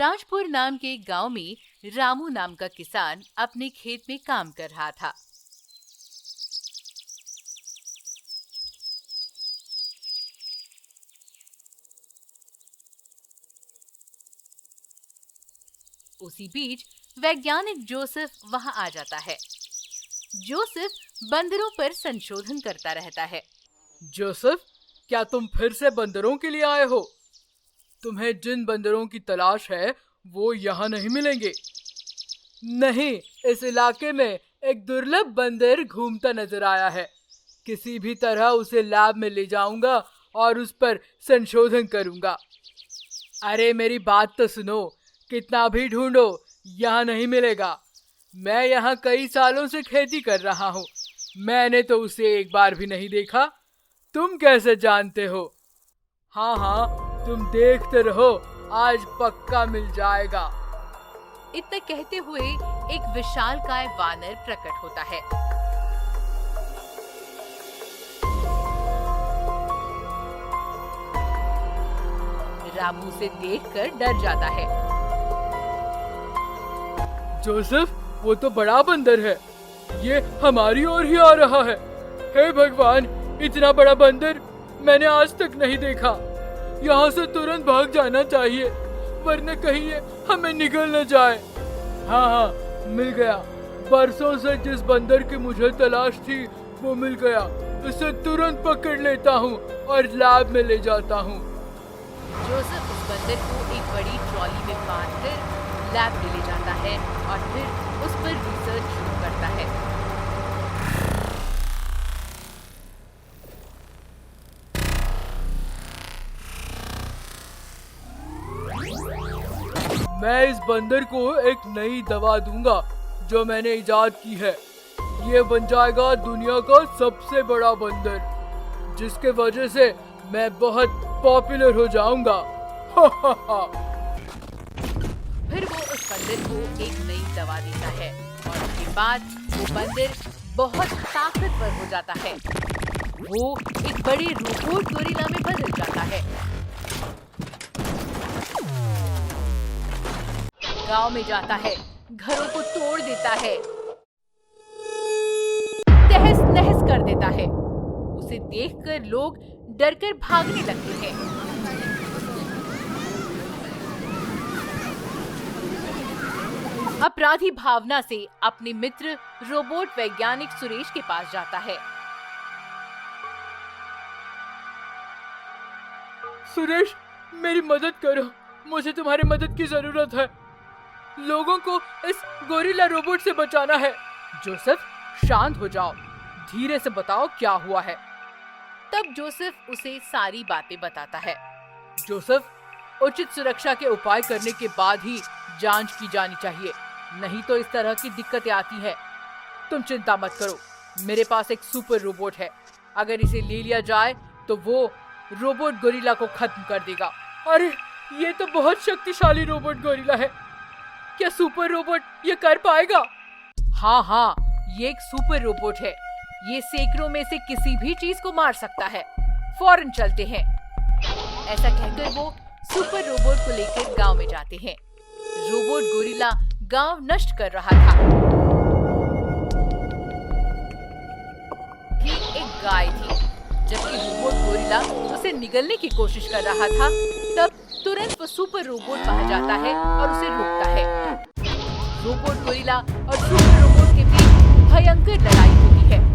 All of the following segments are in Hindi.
राजपुर नाम के एक गांव में रामू नाम का किसान अपने खेत में काम कर रहा था। उसी बीच वैज्ञानिक जोसेफ वहां आ जाता है। जोसेफ बंदरों पर संशोधन करता रहता है। जोसेफ, क्या तुम फिर से बंदरों के लिए आए हो? तुम्हें जिन बंदरों की तलाश है वो यहाँ नहीं मिलेंगे। नहीं, इस इलाके में एक दुर्लभ बंदर घूमता नजर आया है। किसी भी तरह उसे लैब में ले जाऊंगा और उस पर संशोधन करूंगा। अरे मेरी बात तो सुनो, कितना भी ढूंढो यहाँ नहीं मिलेगा। मैं यहाँ कई सालों से खेती कर रहा हूँ, मैंने तो उसे एक बार भी नहीं देखा। तुम कैसे जानते हो? हाँ, तुम देखते रहो, आज पक्का मिल जाएगा। इतना कहते हुए एक विशालकाय वानर प्रकट होता है। रामू उसे देखकर डर जाता है। जोसेफ, वो तो बड़ा बंदर है, ये हमारी ओर ही आ रहा है। हे भगवान, इतना बड़ा बंदर मैंने आज तक नहीं देखा। यहाँ से तुरंत भाग जाना चाहिए, वरना कहीं ये हमें निगल न जाए। हाँ, मिल गया। बरसों से जिस बंदर की मुझे तलाश थी वो मिल गया। इसे तुरंत पकड़ लेता हूँ और लैब में ले जाता हूँ। जोसेफ उस बंदर को एक बड़ी ट्रॉली में बांधकर लैब में ले जाता है और फिर उस पर रिसर्च शुरू करता है। मैं इस बंदर को एक नई दवा दूंगा जो मैंने इजाद की है। ये बन जाएगा दुनिया का सबसे बड़ा बंदर, जिसके वजह से मैं बहुत पॉपुलर हो जाऊंगा। फिर वो उस बंदर को एक नई दवा देता है और उसके बाद वो बंदर बहुत ताकतवर हो जाता है। वो एक बड़े रोबोट गोरिल्ला में बदल जाता है। गांव में जाता है, घरों को तोड़ देता है, तहस नहस कर देता है। उसे देखकर लोग डरकर भागने लगते हैं। अपराधी भावना से अपने मित्र रोबोट वैज्ञानिक सुरेश के पास जाता है। सुरेश, मेरी मदद करो, मुझे तुम्हारी मदद की जरूरत है। लोगों को इस गोरिल्ला रोबोट से बचाना है। जोसेफ, शांत हो जाओ, धीरे से बताओ क्या हुआ है। तब जोसेफ उसे सारी बातें बताता है। जोसेफ, उचित सुरक्षा के उपाय करने के बाद ही जांच की जानी चाहिए, नहीं तो इस तरह की दिक्कतें आती हैं। तुम चिंता मत करो, मेरे पास एक सुपर रोबोट है। अगर इसे ले लिया जाए तो वो रोबोट गोरिल्ला को खत्म कर देगा। अरे, ये तो बहुत शक्तिशाली रोबोट गोरिल्ला है। क्या सुपर रोबोट ये कर पाएगा? हाँ, ये एक सुपर रोबोट है। ये सैकड़ों में से किसी भी चीज को मार सकता है। फौरन चलते हैं। ऐसा कहकर वो सुपर रोबोट को लेकर गांव में जाते हैं। रोबोट गोरिल्ला गांव नष्ट कर रहा था कि एक गाय थी। जबकि रोबोट गोरिल्ला उसे निगलने की कोशिश कर रहा था, तब तुरंत वो सुपर रोबोट वहां जाता है और उसे रोकता है। रोबोट गोरिल्ला और सुपर रोबोट के बीच भयंकर लड़ाई होती है।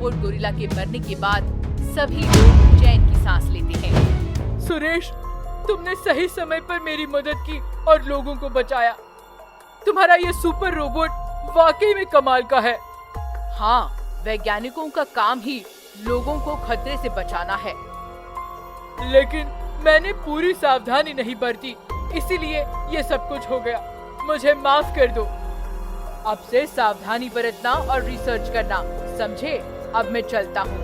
रोबोट गोरिल्ला के मरने के बाद सभी लोग चैन की सांस लेते हैं। सुरेश, तुमने सही समय पर मेरी मदद की और लोगों को बचाया। तुम्हारा ये सुपर रोबोट वाकई में कमाल का है। हाँ, वैज्ञानिकों का काम ही लोगों को खतरे से बचाना है। लेकिन मैंने पूरी सावधानी नहीं बरती, इसीलिए ये सब कुछ हो गया। मुझे माफ कर दो। अब से सावधानी बरतना और रिसर्च करना, समझे? अब मैं चलता हूँ।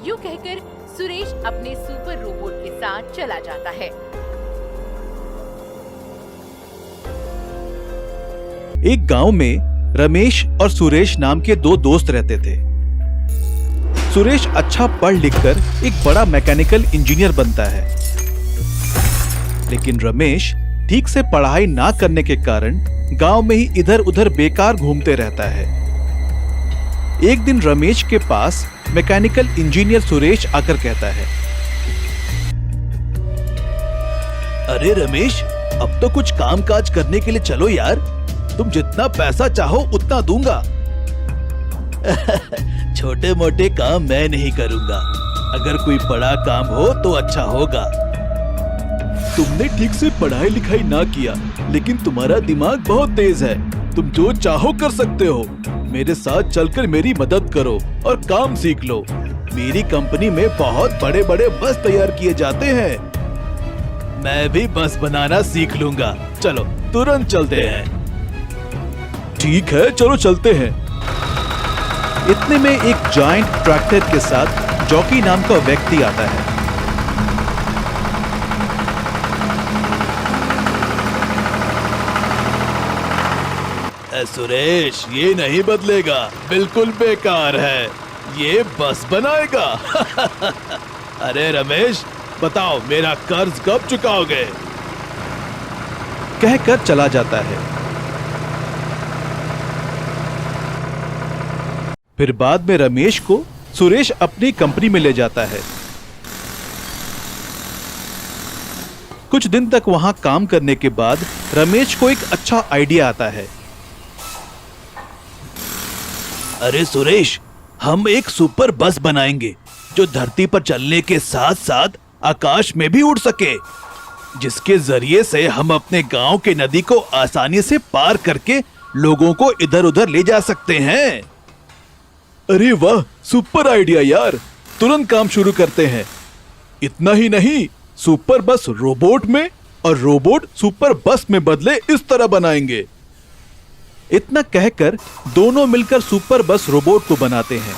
यूँ कहकर सुरेश अपने सुपर रोबोट के साथ चला जाता है। एक गांव में रमेश और सुरेश नाम के दो दोस्त रहते थे। सुरेश अच्छा पढ़ लिखकर एक बड़ा मैकेनिकल इंजीनियर बनता है, लेकिन रमेश ठीक से पढ़ाई ना करने के कारण गांव में ही इधर उधर बेकार घूमते रहता है। एक दिन रमेश के पास मैकेनिकल इंजीनियर सुरेश आकर कहता है, अरे रमेश, अब तो कुछ काम काज करने के लिए चलो यार, तुम जितना पैसा चाहो उतना दूंगा। छोटे मोटे काम मैं नहीं करूंगा, अगर कोई बड़ा काम हो तो अच्छा होगा। तुमने ठीक से पढ़ाई लिखाई ना किया, लेकिन तुम्हारा दिमाग बहुत तेज है, तुम जो चाहो कर सकते हो। मेरे साथ चलकर मेरी मदद करो और काम सीख लो। मेरी कंपनी में बहुत बड़े बड़े बस तैयार किए जाते हैं। मैं भी बस बनाना सीख लूंगा, चलो तुरंत चलते हैं। ठीक है, चलो चलते हैं। इतने में एक जायंट ट्रैक्टर के साथ जॉकी नाम का व्यक्ति आता है। सुरेश, ये नहीं बदलेगा, बिल्कुल बेकार है, ये बस बनाएगा। अरे रमेश, बताओ मेरा कर्ज कब चुकाओगे? कहकर चला जाता है। फिर बाद में रमेश को सुरेश अपनी कंपनी में ले जाता है। कुछ दिन तक वहां काम करने के बाद रमेश को एक अच्छा आइडिया आता है। अरे सुरेश, हम एक सुपर बस बनाएंगे जो धरती पर चलने के साथ साथ आकाश में भी उड़ सके, जिसके जरिए से हम अपने गांव के नदी को आसानी से पार करके लोगों को इधर उधर ले जा सकते हैं। अरे वाह, सुपर आइडिया यार, तुरंत काम शुरू करते हैं। इतना ही नहीं, सुपर बस रोबोट में और रोबोट सुपर बस में बदले इस तरह बनाएंगे। इतना कहकर दोनों मिलकर सुपर बस रोबोट को बनाते हैं।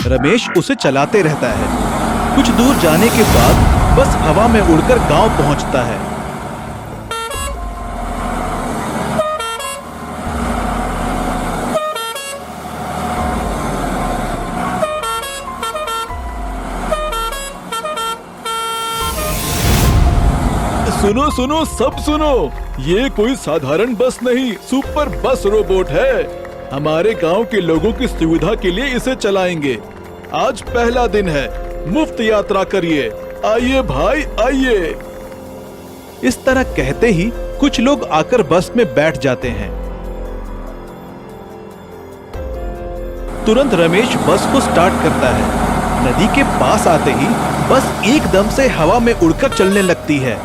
रमेश उसे चलाते रहता है। कुछ दूर जाने के बाद बस हवा में उड़कर गांव पहुंचता है। सुनो सुनो, सब सुनो, ये कोई साधारण बस नहीं, सुपर बस रोबोट है। हमारे गांव के लोगों की सुविधा के लिए इसे चलाएंगे। आज पहला दिन है, मुफ्त यात्रा करिए। आइए भाई, आइए। इस तरह कहते ही कुछ लोग आकर बस में बैठ जाते हैं। तुरंत रमेश बस को स्टार्ट करता है। नदी के पास आते ही बस एकदम से हवा में उड़कर चलने लगती है।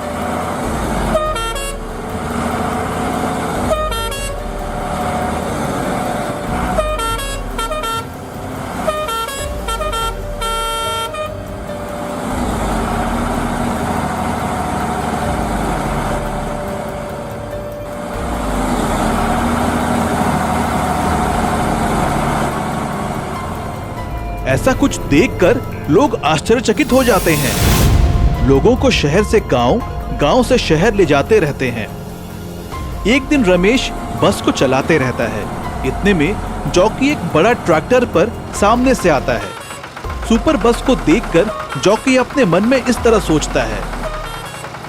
ऐसा कुछ देखकर लोग आश्चर्यचकित हो जाते हैं। लोगों को शहर से गांव, गांव से शहर ले जाते रहते हैं। एक दिन रमेश बस को चलाते रहता है। इतने में जॉकी एक बड़ा ट्रैक्टर पर सामने से आता है। सुपर बस को देखकर जॉकी अपने मन में इस तरह सोचता है,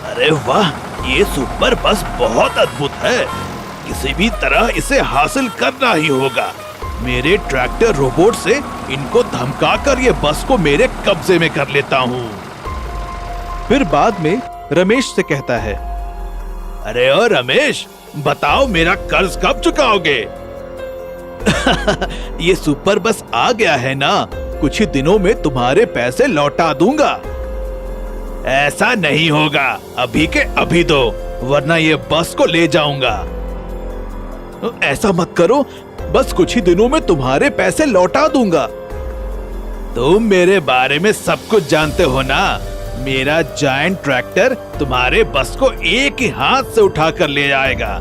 अरे वाह, ये सुपर बस बहुत अद्भुत है, किसी भी तरह इसे हासिल करना ही होगा। मेरे ट्रैक्टर रोबोट से इनको धमकाकर ये बस को मेरे कब्जे में कर लेता हूँ। फिर बाद में रमेश से कहता है, अरे ओ रमेश, बताओ मेरा कर्ज कब चुकाओगे? ये सुपर बस आ गया है ना, कुछ ही दिनों में तुम्हारे पैसे लौटा दूंगा। ऐसा नहीं होगा, अभी के अभी दो, वरना ये बस को ले जाऊंगा। ऐसा मत करो, बस कुछ ही दिनों में तुम्हारे पैसे लौटा दूंगा। तुम मेरे बारे में सब कुछ जानते हो ना, मेरा जायंट ट्रैक्टर तुम्हारे बस को एक ही हाथ से उठाकर ले जाएगा।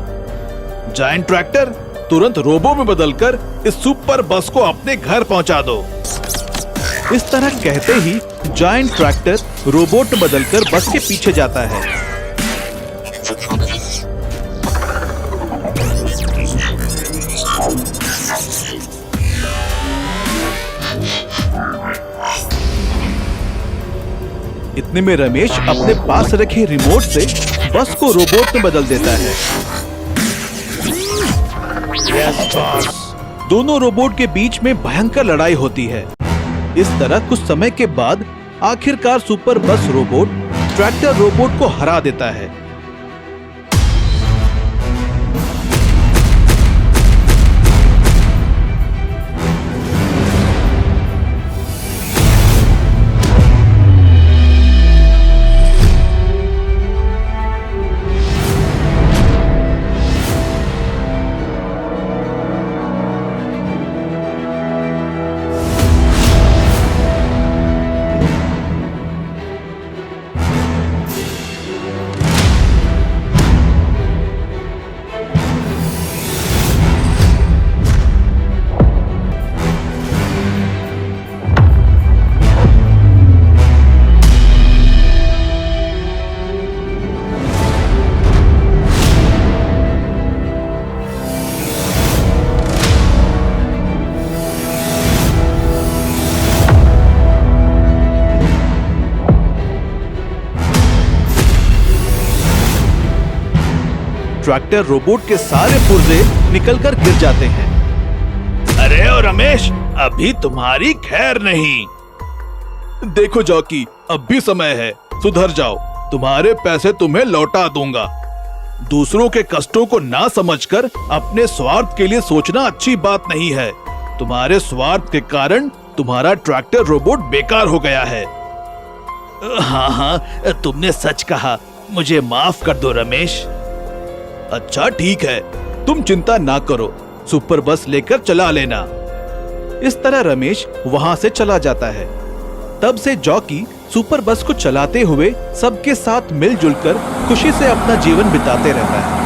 जायंट ट्रैक्टर, तुरंत रोबो में बदलकर इस सुपर बस को अपने घर पहुंचा दो। इस तरह कहते ही जायंट ट्रैक्टर रोबोट में बदलकर बस के पीछे जाता है। इतने में रमेश अपने पास रखे रिमोट से बस को रोबोट में बदल देता है। दोनों रोबोट के बीच में भयंकर लड़ाई होती है। इस तरह कुछ समय के बाद आखिरकार सुपर बस रोबोट ट्रैक्टर रोबोट को हरा देता है। ट्रैक्टर रोबोट के सारे पुर्जे निकलकर गिर जाते हैं। अरे ओ रमेश, अभी तुम्हारी खैर नहीं। देखो जॉकी, अब भी समय है, सुधर जाओ, तुम्हारे पैसे तुम्हें लौटा दूंगा। दूसरों के कष्टों को ना समझकर अपने स्वार्थ के लिए सोचना अच्छी बात नहीं है। तुम्हारे स्वार्थ के कारण तुम्हारा ट्रैक्टर रोबोट बेकार हो गया है। हाँ, तुमने सच कहा, मुझे माफ कर दो रमेश। अच्छा ठीक है, तुम चिंता ना करो, सुपर बस लेकर चला लेना। इस तरह रमेश वहां से चला जाता है। तब से जॉकी सुपर बस को चलाते हुए सबके साथ मिलजुल कर खुशी से अपना जीवन बिताते रहता है।